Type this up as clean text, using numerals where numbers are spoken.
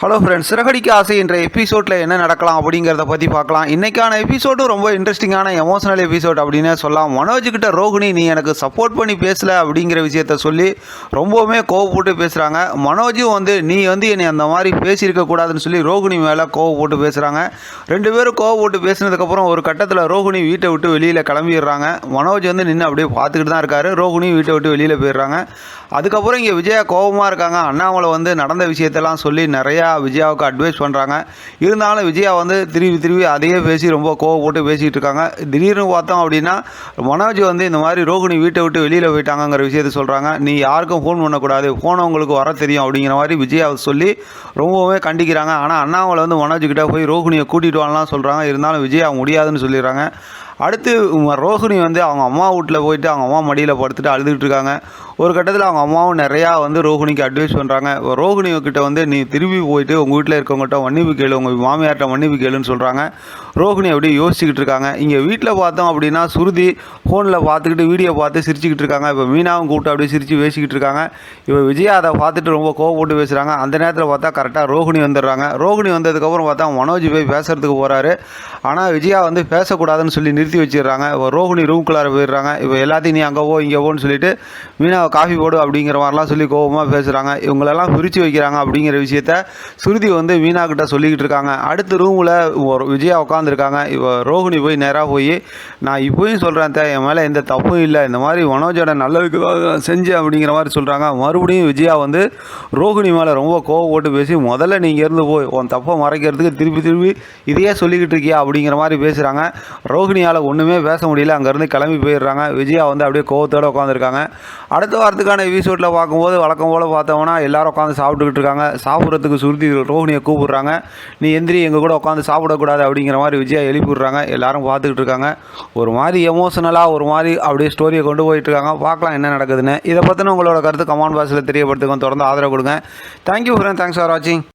Hello friends, Siragadikka ஆசை என்ற எபிசோடில் என்ன நடக்கலாம் அப்படிங்கிறத பற்றி பார்க்கலாம். இன்றைக்கான எபிசோடு ரொம்ப இன்ட்ரெஸ்டிங்கான எமோஷனல் எபிசோட் அப்படின்னே சொல்லலாம். மனோஜ்கிட்ட ரோகிணி நீ எனக்கு சப்போர்ட் பண்ணி பேசலை அப்படிங்கிற விஷயத்த சொல்லி ரொம்பவுமே கோவப்பட்டு பேசுகிறாங்க. மனோஜும் நீ என்னை அந்த மாதிரி பேசியிருக்கக்கூடாதுன்னு சொல்லி ரோகிணி மேலே கோவப்பட்டு பேசுகிறாங்க. ரெண்டு பேரும் கோவப்பட்டு பேசினதுக்கப்புறம் ஒரு கட்டத்தில் ரோகிணி வீட்டை விட்டு வெளியில் கிளம்பிடுறாங்க. மனோஜ் நின்று அப்படியே பார்த்துக்கிட்டு தான் இருக்காரு. ரோகிணி வீட்டை விட்டு வெளியில் போயிடுறாங்க. அதுக்கப்புறம் இங்கே விஜயா கோபமாக இருக்காங்க. அண்ணாமலை நடந்த விஷயத்தெல்லாம் சொல்லி நிறையா விஜயாவுக்கு அட்வைஸ் பண்ணுறாங்க. இருந்தாலும் விஜயா திருப்பி அதையே பேசி ரொம்ப கோவப்பட்டு பேசிகிட்டு இருக்காங்க. திடீர்னு பார்த்தோம் அப்படின்னா மனோஜ் இந்த மாதிரி ரோகிணி வீட்டை விட்டு வெளியில் போயிட்டாங்கிற விஷயத்த சொல்கிறாங்க. நீ யாருக்கும் ஃபோன் பண்ணக்கூடாது, ஃபோனவங்களுக்கு வர தெரியும் அப்படிங்கிற மாதிரி விஜயாவை சொல்லி ரொம்பவே கண்டிக்கிறாங்க. ஆனால் அண்ணாமலை மனோஜ்கிட்ட போய் ரோகிணியை கூட்டிகிட்டு வரலாம் சொல்கிறாங்க. இருந்தாலும் விஜயா முடியாதுன்னு சொல்லிடுறாங்க. அடுத்து ரோகிணி அவங்க அம்மா வீட்டில் போயிட்டு அவங்க அம்மா மடியில் படுத்துட்டு அழுதுகிட்டு இருக்காங்க. ஒரு கட்டத்தில் அவங்க அம்மாவும் நிறையா ரோகிணிக்கு அட்வைஸ் பண்ணுறாங்க. ரோகிணி கிட்ட நீ திரும்பி போயிட்டு உங்கள் வீட்டில் இருக்கவங்ககிட்ட மன்னிப்பு கேளு, உங்கள் மாமியார்கிட்ட மன்னிப்பு கேளுன்னு சொல்கிறாங்க. ரோகிணி அப்படியே யோசிச்சுக்கிட்டு இருக்காங்க. இங்கே வீட்டில் பார்த்தோம் அப்படின்னா சுருதி ஃபோனில் பார்த்துக்கிட்டு வீடியோ பார்த்து சிரிச்சுக்கிட்டு இருக்காங்க. இப்போ மீனாவும் கூப்பிட்டு அப்படியே சிரித்து பேசிக்கிட்டு இருக்காங்க. இப்போ விஜயா அதை பார்த்துட்டு ரொம்ப கோவப்பட்டு பேசுகிறாங்க. அந்த நேரத்தில் பார்த்தா கரெக்டாக ரோகிணி வந்துடுறாங்க. ரோகிணி வந்ததுக்கப்புறம் பார்த்தா மனோஜ் போய் பேசுகிறதுக்கு போகிறாரு. ஆனால் விஜயா பேசக்கூடாதுன்னு சொல்லி நிறுத்தி வச்சிடுறாங்க. இப்போ ரோகிணி ரூம்குள்ளார போயிடுறாங்க. இப்போ எல்லாத்தையும் நீ அங்கே போ இங்கே போன்னு சொல்லிட்டு மீனாவை காஃபி போடு அப்படிங்கிற மாதிரிலாம் சொல்லி கோபமாக பேசுகிறாங்க. இவங்களெல்லாம் பிரித்து வைக்கிறாங்க அப்படிங்கிற விஷயத்த சுருதி மீனா கிட்ட சொல்லிக்கிட்டு இருக்காங்க. அடுத்த ரூமில் விஜயா உட்காந்துருக்காங்க. இப்போ ரோகிணி போய் நேராக போய் நான் இப்போயும் சொல்கிறேன் என் மேலே எந்த தப்பும் இல்லை, இந்த மாதிரி மனோஜோட நல்லதுக்கு செஞ்சேன் அப்படிங்கிற மாதிரி சொல்கிறாங்க. மறுபடியும் விஜயா ரோகிணி மேலே ரொம்ப கோவப்பட்டு பேசி முதல்ல நீங்கள் இருந்து போய் உன் தப்பை மறைக்கிறதுக்கு திருப்பி இதையே சொல்லிக்கிட்டு இருக்கியா அப்படிங்கிற மாதிரி பேசுகிறாங்க. ரோகிணியால் ஒன்றுமே பேச முடியல. அங்கேருந்து கிளம்பி போயிடுறாங்க. விஜயா அப்படியே கோவத்தோடு உட்காந்துருக்காங்க. அடுத்த வாரத்துக்கான எபிசோடில் பார்க்கும்போது வழக்கம் போல் பார்த்தோம்னா எல்லோரும் உட்காந்து சாப்பிட்டுக்கிட்டு இருக்காங்க. சாப்பிட்றதுக்கு சுருதி ரோகிணியை கூப்பிடுறாங்க. நீ எந்திரி எங்கள் கூட உட்காந்து சாப்பிடக்கூடாது அப்படிங்கிற மாதிரி விஜயா எழுப்பி விட்றாங்க. எல்லோரும் பார்த்துக்கிட்டு இருக்காங்க. ஒரு மாதிரி எமோஷனலாக ஒரு மாதிரி அப்படியே ஸ்டோரியை கொண்டு போயிட்டுருக்காங்க. பார்க்கலாம் என்ன நடக்குதுன்னு. இதை பற்றின உங்களோட கருத்து கமெண்ட் பாக்ஸில் தெரியப்படுத்துங்க. தொடர்ந்து ஆதரவு கொடுங்க. தேங்க்யூ ஃப்ரெண்ட், தேங்க்ஸ் ஃபார் வாட்சிங்.